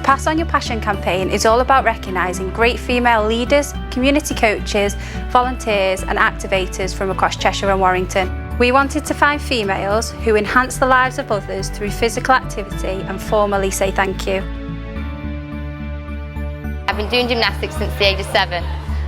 Pass On Your Passion campaign is all about recognising great female leaders, community coaches, volunteers and activators from across Cheshire and Warrington. We wanted to find females who enhance the lives of others through physical activity and formally say thank you. I've been doing gymnastics since the age of 7.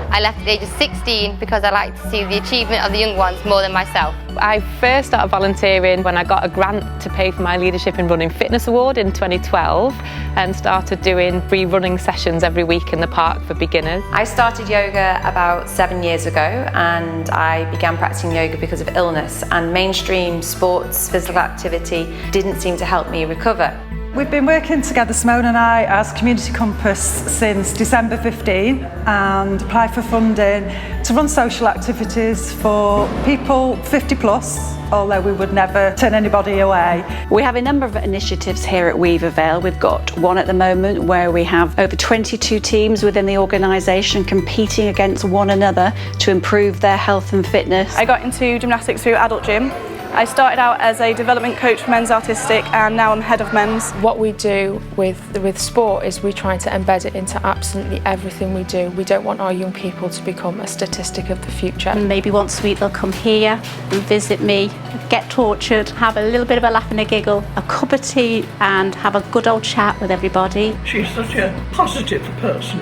I left at the age of 16 because I like to see the achievement of the young ones more than myself. I first started volunteering when I got a grant to pay for my Leadership in Running Fitness Award in 2012 and started doing free running sessions every week in the park for beginners. I started yoga about 7 years ago and I began practicing yoga because of illness, and mainstream sports, physical activity didn't seem to help me recover. We've been working together, Simone and I, as Community Compass since December 15 and apply for funding to run social activities for people 50 plus, although we would never turn anybody away. We have a number of initiatives here at Weaver Vale. We've got one at the moment where we have over 22 teams within the organisation competing against one another to improve their health and fitness. I got into gymnastics through Adult Gym. I started out as a development coach for men's artistic and now I'm head of men's. What we do with sport is we try to embed it into absolutely everything we do. We don't want our young people to become a statistic of the future. Maybe once a week they'll come here and visit me, get tortured, have a little bit of a laugh and a giggle, a cup of tea and have a good old chat with everybody. She's such a positive person,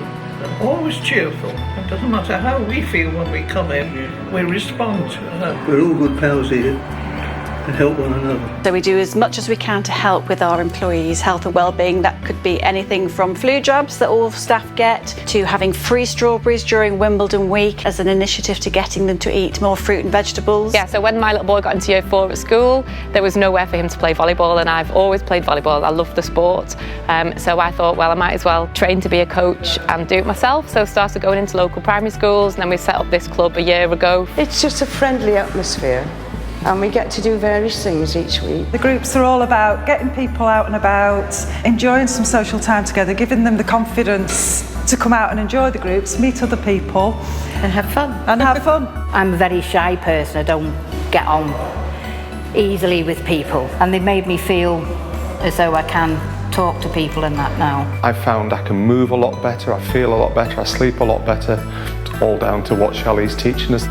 always cheerful. It doesn't matter how we feel when we come in, we respond to her. We're all good pals here. And help one another. So we do as much as we can to help with our employees' health and well-being. That could be anything from flu jabs that all staff get to having free strawberries during Wimbledon week as an initiative to getting them to eat more fruit and vegetables. Yeah, so when my little boy got into year 4 at school, there was nowhere for him to play volleyball, and I've always played volleyball. I love the sport. So I thought, well, I might as well train to be a coach and do it myself. So I started going into local primary schools, and then we set up this club a year ago. It's just a friendly atmosphere. And we get to do various things each week. The groups are all about getting people out and about, enjoying some social time together, giving them the confidence to come out and enjoy the groups, meet other people. And have fun. I'm a very shy person, I don't get on easily with people. And they made me feel as though I can talk to people and that now. I found I can move a lot better, I feel a lot better, I sleep a lot better. It's all down to what Shelley's teaching us.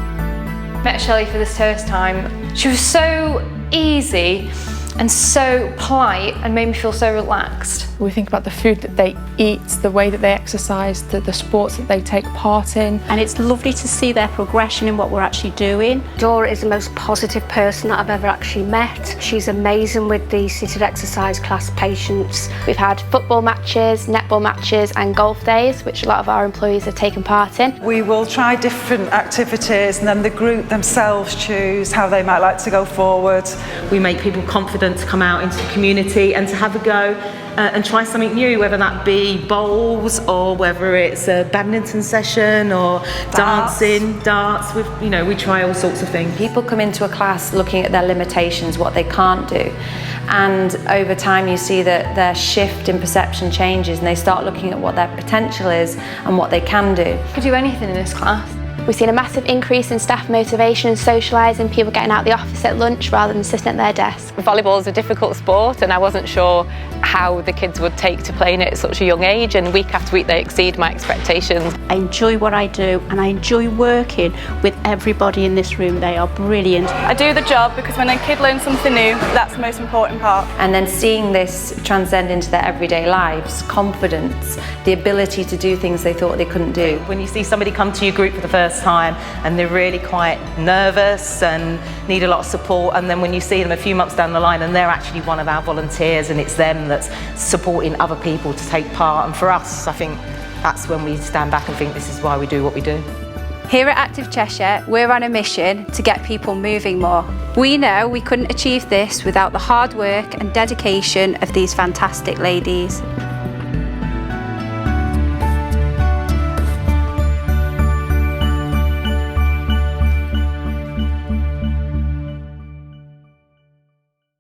Met Shelley for this first time. She was so easy and so polite and made me feel so relaxed. We think about the food that they eat, the way that they exercise, the sports that they take part in. And it's lovely to see their progression in what we're actually doing. Dora is the most positive person that I've ever actually met. She's amazing with the seated exercise class patients. We've had football matches, netball matches and golf days, which a lot of our employees have taken part in. We will try different activities and then the group themselves choose how they might like to go forward. We make people confident to come out into the community and to have a go and try something new, whether that be bowls or whether it's a badminton session or dancing, darts. We try all sorts of things. People come into a class looking at their limitations, what they can't do, and over time you see that their shift in perception changes and they start looking at what their potential is and what they can do. You could do anything in this class. We've seen a massive increase in staff motivation and socialising, people getting out of the office at lunch rather than sitting at their desk. Volleyball is a difficult sport and I wasn't sure how the kids would take to playing it at such a young age, and week after week they exceed my expectations. I enjoy what I do and I enjoy working with everybody in this room. They are brilliant. I do the job because when a kid learns something new, that's the most important part. And then seeing this transcend into their everyday lives, confidence, the ability to do things they thought they couldn't do. When you see somebody come to your group for the first time and they're really quite nervous and need a lot of support, and then when you see them a few months down the line and they're actually one of our volunteers and it's them that's supporting other people to take part, and for us I think that's when we stand back and think this is why we do what we do. Here at Active Cheshire, we're on a mission to get people moving more. We know we couldn't achieve this without the hard work and dedication of these fantastic ladies.